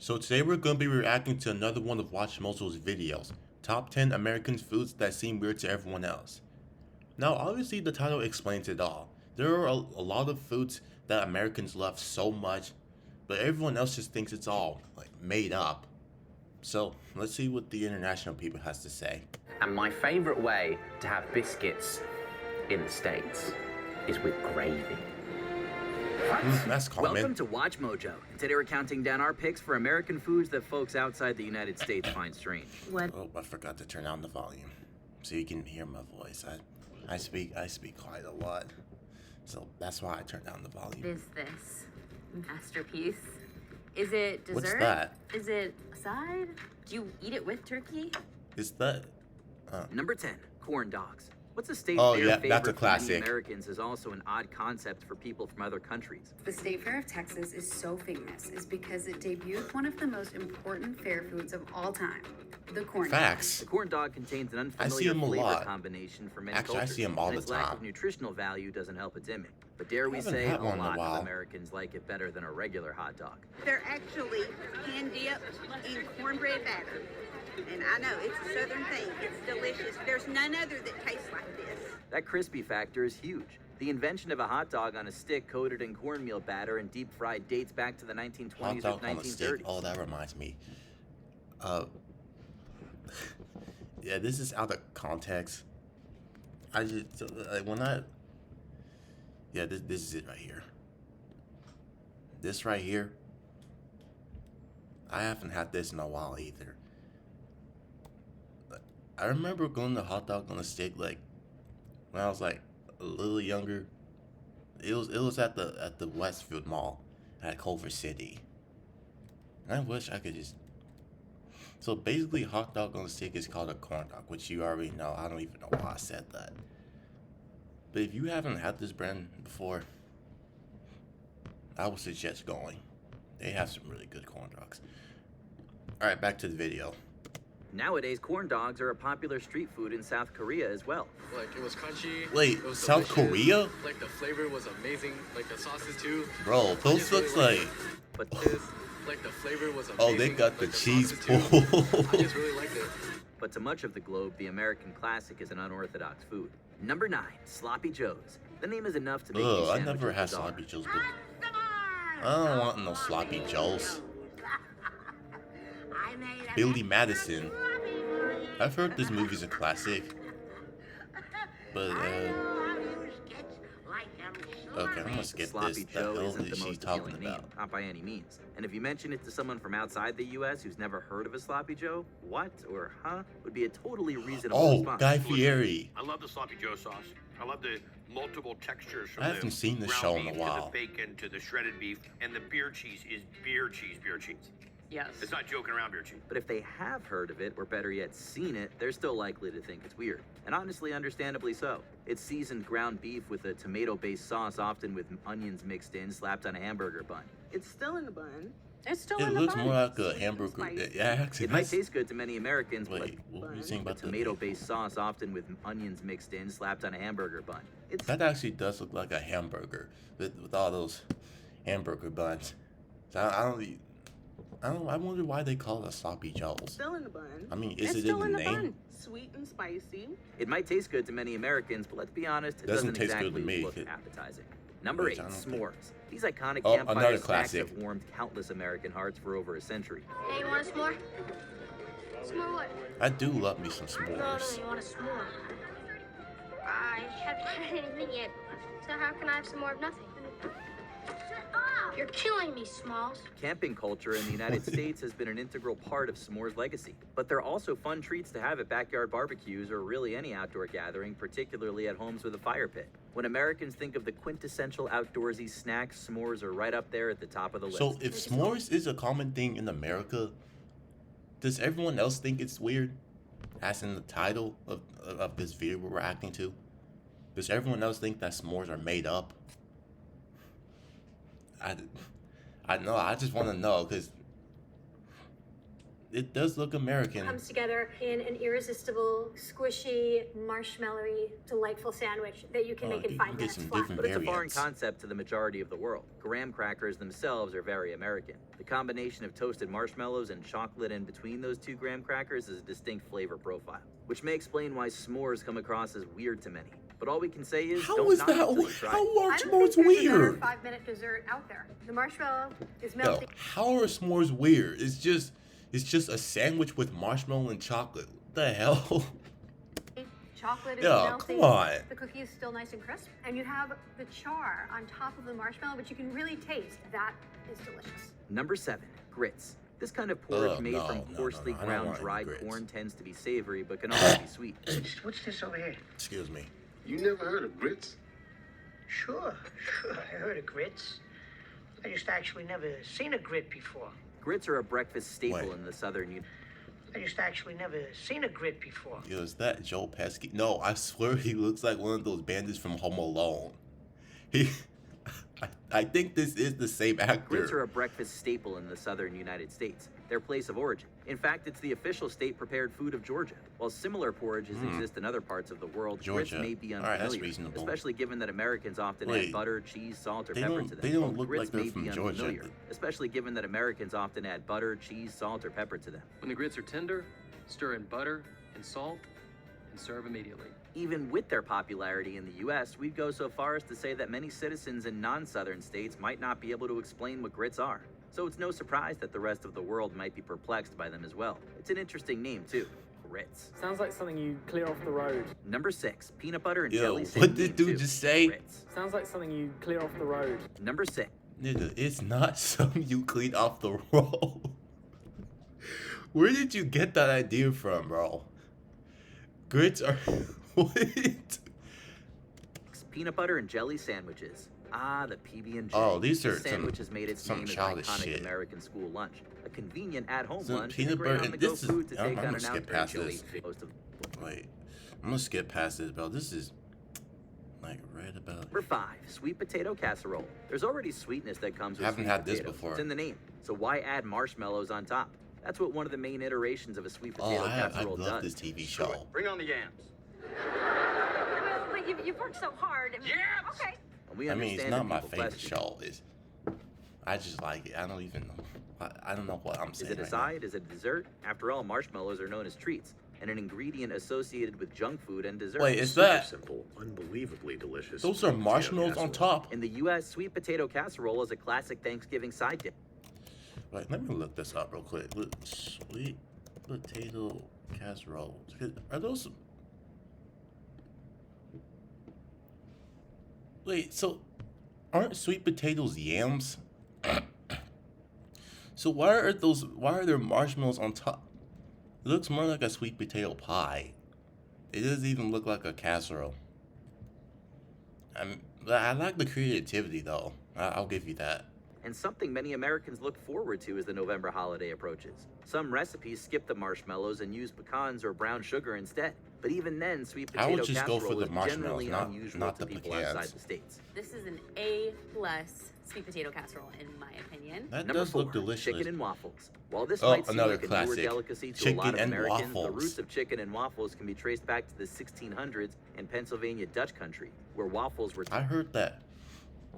So today we're going to be reacting to another one of Watchmojo's videos, Top 10 American Foods That Seem Weird to Everyone Else. Now obviously the title explains it all. There are a lot of foods that Americans love so much, but everyone else just thinks it's all like made up. So let's see what the international people has to say. And my favourite way to have biscuits in the States is with gravy. That's common. Welcome to Watch Mojo. Today we're counting down our picks for American foods that folks outside the United States find strange. Oh, I forgot to turn down the volume so you can hear my voice. I speak quite a lot, so that's why I turned down the volume. Is this masterpiece? Is it dessert? What's that? Is it a side? Do you eat it with turkey? Is that? Number 10, corn dogs. What's a state Oh, fair yeah, favorite that's a for classic. many Americans is also an odd concept for people from other countries. The State Fair of Texas is so famous is because it debuted one of the most important fair foods of all time, the corn dog. Facts. The corn dog contains an I see unfamiliar 'em a flavor lot. combination for many Actually, I cultures. see 'em all and the its lack time. of nutritional value doesn't help its image. But dare we haven't say had a one in a lot while. of Americans like it better than a regular hot dog. They're actually hand dipped in cornbread batter. And I know, it's a southern thing. It's delicious. There's none other that tastes like this. That crispy factor is huge. The invention of a hot dog on a stick coated in cornmeal batter and deep fried dates back to the 1920s Hot or dog on a stick. 1930s. Oh, that reminds me. Yeah, this is out of context. I just when I. Yeah, this is it right here. This right here. I haven't had this in a while either. I remember going to hot dog on a stick like when I was like a little younger. It was at the Westfield Mall at Culver City. And I wish I could just. So basically, hot dog on a stick is called a corn dog, which you already know. I don't even know why I said that. But if you haven't had this brand before, I would suggest going. They have some really good corn dogs. All right, back to the video. Nowadays, corn dogs are a popular street food in South Korea as well. Like, it was crunchy. Wait, it was South delicious. Korea? Like, the flavor was amazing. Like, the sauces too. Bro, I those just looks really like. But this, Like, the flavor was amazing. Oh, they got the Like, cheese sauces, too. pool. I just really liked it. but to much of the globe, the American classic is an unorthodox food. Number 9, Sloppy Joes. The name is enough to make these Ugh, I sandwiches never had bizarre. sloppy joes, but I don't want no sloppy joes. Billy Madison. I've heard this movie's a classic, but okay, I'm gonna skip Sloppy this. The Joe hell isn't the is she most talking appealing name, about? not by any means. And if you mention it to someone from outside the U.S. who's never heard of a Sloppy Joe, what or huh would be a totally reasonable Oh, response. Guy Fieri. I love the sloppy joe sauce. I love the multiple textures from I haven't seen this ground show in beef a while. to the bacon to the shredded beef, and the beer cheese is beer cheese. Yes. It's not joking around beer cheese. But if they have heard of it, or better yet, seen it, they're still likely to think it's weird. And honestly, understandably so. It's seasoned ground beef with a tomato-based sauce, often with onions mixed in, slapped on a hamburger bun. It's still in the bun. It's still It in the looks bun. more like a hamburger. Spicy. Yeah, actually, It might that's- taste good to many Americans, Wait, what were you saying but about the tomato-based sauce, often with onions mixed in, slapped on a hamburger bun. It's That actually does look like a hamburger with all those hamburger buns. So I wonder why they call it a sloppy joes. Still in the bun. I mean, is It's it still in the name? bun. Sweet and spicy. It might taste good to many Americans, but let's be honest, it Doesn't doesn't taste good exactly to me. look appetizing. Number Which 8, I don't think- s'mores. These iconic Oh, campfire another snacks classic. have warmed countless American hearts for over a century. Hey, you want a s'more? S'more what? I do love me some No, s'mores. you want a s'more? I haven't had anything yet, so how can I have some more of nothing? Shut up! You're killing me, Smalls. Camping culture in the United States has been an integral part of s'mores' legacy. But they're also fun treats to have at backyard barbecues or really any outdoor gathering, particularly at homes with a fire pit. When Americans think of the quintessential outdoorsy snacks, s'mores are right up there at the top of the list. So if s'mores is a common thing in America, does everyone else think it's weird? As in the title of this video we're reacting to? Does everyone else think that s'mores are made up? I know, I just want to know, because it does look American. Comes together in an irresistible, squishy, marshmallowy, delightful sandwich that you can make in 5 get minutes some flat. different But it's a foreign variants. concept to the majority of the world. Graham crackers themselves are very American. The combination of toasted marshmallows and chocolate in between those two graham crackers is a distinct flavor profile, which may explain why s'mores come across as weird to many. But all we can say is, How don't is knock it that? till you try How it. are I don't think s'mores there's a better weird? 5-minute dessert out there. The marshmallow is Yo, melting. how are s'mores weird? It's just a sandwich with marshmallow and chocolate. What the hell? Chocolate is Yo, melting. come on. The cookie is still nice and crisp. And you have the char on top of the marshmallow, which you can really taste. That is delicious. Number 7, grits. This kind of porridge Oh, made no, from no, no, coarsely no, I don't ground want any dried grits. corn tends to be savory, but can also be sweet. What's this over here? Excuse me. You never heard of grits? Sure. I heard of grits. I just actually never seen a grit before. Grits are a breakfast staple Wait. in the southern United I just actually never seen a grit before. Yo, is that Joe Pesci? No, I swear he looks like one of those bandits from Home Alone. I think this is the same Grits actor. are a breakfast staple in the southern United States, their place of origin. In fact, it's the official state-prepared food of Georgia. While similar porridges exist in other parts of the world, Georgia. grits may be All right, unfamiliar, that's reasonable. especially given that Americans often Wait, add butter, cheese, salt, or they pepper don't- to them. they don't While look grits like they're may from be Georgia. unfamiliar, especially given that Americans often add butter, cheese, salt, or pepper to them. When the grits are tender, stir in butter and salt and serve immediately. Even with their popularity in the U.S., we'd go so far as to say that many citizens in non-southern states might not be able to explain what grits are. So it's no surprise that the rest of the world might be perplexed by them as well. It's an interesting name, too. Grits. Sounds like something you clear off the road. Number 6, peanut butter and Yo, jelly what sandwich did dude soup. just say? Grits. Sounds like something you clear off the road. Number 6, Nigga, it's not something you clean off the roll. Where did you get that idea from, bro? Grits are what? peanut butter and jelly sandwiches. Ah, the PB&J. Oh, these This are some- sandwich has made its some name as childish iconic shit. American school lunch. A convenient at-home Some lunch and a peanut great butter and on-the-go this is- food to I'm take on gonna an skip outdoor past chili. this. Most of Wait, I'm gonna skip past this, bro. This is like right about. Number 5, sweet potato casserole. There's already sweetness that comes with Haven't sweet had this potatoes. before. It's in the name. So why add marshmallows on top? That's what one of the main iterations of a sweet potato I casserole love does. this TV show. Bring on the yams. But you've worked so hard. Yeah. Okay. And we I mean, it's understand not that my people favorite question, show. I just like it. I don't even know. I don't know what I'm Is saying. it a right now. side? Is it a dessert? After all, marshmallows are known as treats, and an ingredient associated with junk food and dessert. Wait, is that? Simple, unbelievably delicious. Those are potato marshmallows on casserole. top. In the U.S., sweet potato casserole is a classic Thanksgiving side dish. Wait, let me look this up real quick. Look, sweet potato casserole. Are those? Wait, so aren't sweet potatoes yams? So why are those? Why are there marshmallows on top? It looks more like a sweet potato pie. It doesn't even look like a casserole. I like the creativity though. I'll give you that. And something many Americans look forward to as the November holiday approaches. Some recipes skip the marshmallows and use pecans or brown sugar instead. But even then, sweet I would potato just go for casserole the is marshmallows, generally not- unusual not to the people pecans. outside the States. This is an A+ sweet potato casserole, in my opinion. That Number does 4, look delicious. chicken and waffles. While this Oh, might seem another like a newer classic. delicacy to Chicken a lot of and Americans, the waffles. roots of chicken and waffles can be traced back to the 1600s in Pennsylvania Dutch country, where waffles were I heard that.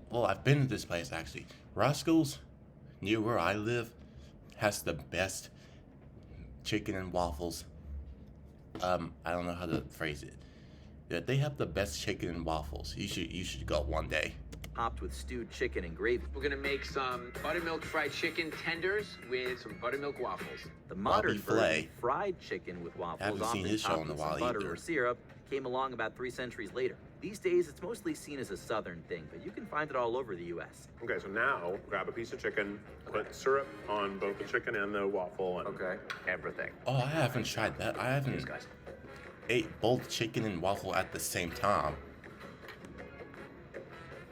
Well, I've been to this place actually. Roscoe's, near where I live, has the best chicken and waffles. I don't know how to phrase it. Yeah, they have the best chicken and waffles. You should go one day. topped with stewed chicken and gravy. We're gonna make some buttermilk fried chicken tenders with some buttermilk waffles. The modern Bobby version, Flay. fried chicken with waffles, Haven't seen often his show topped in a with some while butter either. or syrup, came along about 3 centuries later. These days, it's mostly seen as a southern thing, but you can find it all over the U.S. Okay, so now grab a piece of chicken, put syrup on both the chicken and the waffle. And Okay, everything. Oh, I haven't tried that. I haven't ate both chicken and waffle at the same time.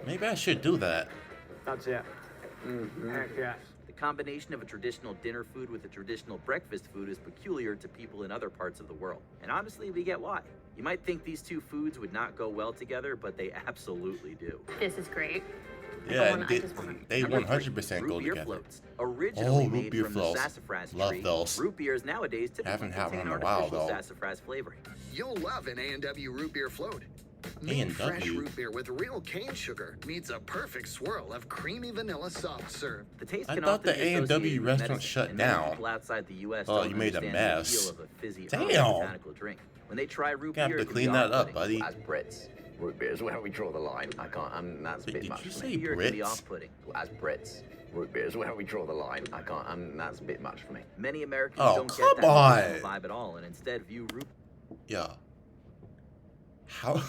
Maybe I should do that. That's it. Heck yes. The combination of a traditional dinner food with a traditional breakfast food is peculiar to people in other parts of the world. And honestly, we get why. You might think these two foods would not go well together, but they absolutely do. This is great. Yeah, Come on, I just wanna- they Number 100% three, go root beer together. floats. Originally Oh, root made beer from floats. the sassafras Love tree, those. root beers nowadays typically Haven't had contain one in a while, artificial though. sassafras flavoring. You'll love an A&W root beer float. Made fresh A&W? root beer with real cane sugar meets a perfect swirl of creamy vanilla soft serve. The taste I can thought often the be A&W associated with restaurant medicine, shut and many down. people outside the U.S. Oh, don't you made a understand mess. the appeal of a fizzy Damn. herbal botanical drink. When they try root Gonna beer, have to it can be clean that up, off-putting. buddy. As Brits, root beer is where we draw the line. I can't. That's a bit Did much you for say me. Beer can be Brits? off-putting. As Brits, root beer is where we draw the line. I can't. That's a bit much for me. Many Americans Oh, don't come get that on. medicinal vibe at all, and instead view root Yeah. How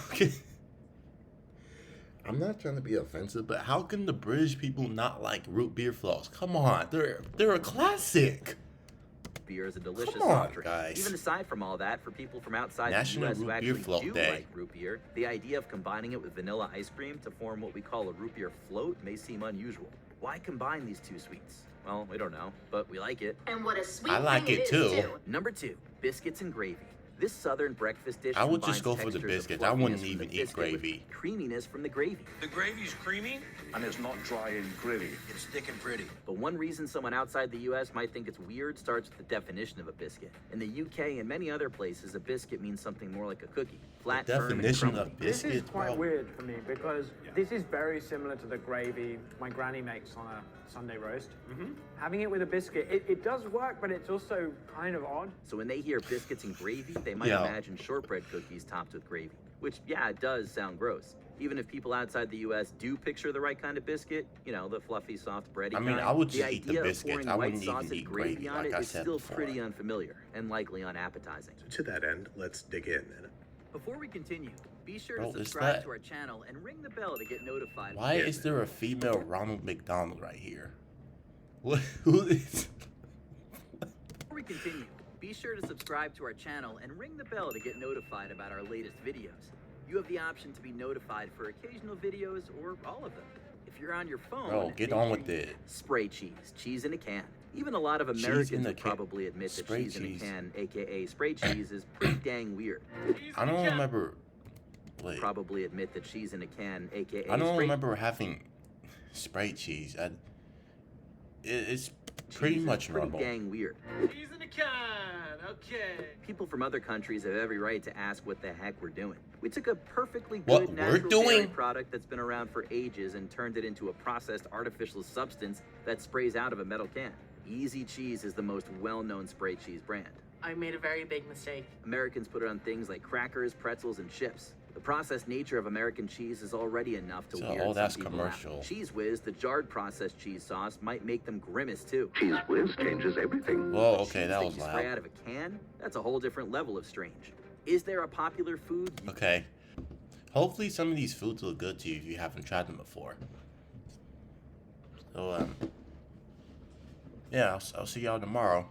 I'm not trying to be offensive, but how can the British people not like root beer floats? Come on, they're a classic. beer as a delicious Come on, soft drink. guys. Even aside from all that, for people from outside National the U.S. who Root Beer actually Float do Day. like root beer, the idea of combining it with vanilla ice cream to form what we call a root beer float may seem unusual. Why combine these two sweets? Well, we don't know, but we like it. And what a sweet I like thing it is, too. Number 2, biscuits and gravy. This southern breakfast dish I would just combines go for the textures of biscuits. I wouldn't fluffiness from even the eat biscuit with gravy. creaminess from the gravy. The gravy's creamy, and it's not dry and gritty. it's thick and pretty. But one reason someone outside the U.S. might think it's weird starts with the definition of a biscuit. In the U.K. and many other places, a biscuit means something more like a cookie. Flat, firm, and Definition crumbly. of This is biscuit, quite bro. weird for me because this is very similar to the gravy my granny makes on a Sunday roast. Having it with a biscuit, it does work, but it's also kind of odd. So when they hear biscuits and gravy, they might Yeah. imagine shortbread cookies topped with gravy. Which, yeah, it does sound gross. Even if people outside the U.S. do picture the right kind of biscuit, you know, the fluffy, soft, bready I mean, kind, I would the just eat the idea of biscuits. pouring I white wouldn't even sauce and eat gravy gravy, on like it I is said still before. pretty unfamiliar and likely unappetizing. To that end, let's dig in. Before we continue, be sure Bro, to is subscribe that- to our channel and ring the bell to get notified. Why is there a female Ronald McDonald right here? What? Who is? Before we continue, be sure to subscribe to our channel and ring the bell to get notified about our latest videos. You have the option to be notified for occasional videos or all of them. If you're on your phone, Bro, get make on sure with you- it. Spray cheese in a can. Even a lot of Cheese Americans in a would can. probably admit that Spray cheese in cheese. a can, aka spray cheese, is pretty dang weird. I don't remember. Wait, Probably admit that cheese in a can, aka I don't spray remember having spray cheese. It's pretty cheese is much pretty normal. dang weird. Cheese in a can, okay. People from other countries have every right to ask what the heck we're doing. We took a perfectly What good we're natural dairy doing? product that's been around for ages and turned it into a processed artificial substance that sprays out of a metal can. Easy Cheese is the most well-known spray cheese brand. I made a very big mistake. Americans put it on things like crackers, pretzels, and chips. The processed nature of American cheese is already enough to So, weird oh, that's some people commercial. out. Cheese Whiz, the jarred processed cheese sauce, might make them grimace too. Cheese Whiz changes everything. Whoa, okay, Cheese that was you spray loud. out of a can? That's a whole different level of strange. Is there a popular food? Okay. Hopefully some of these foods look good to you if you haven't tried them before. So, yeah, I'll see y'all tomorrow.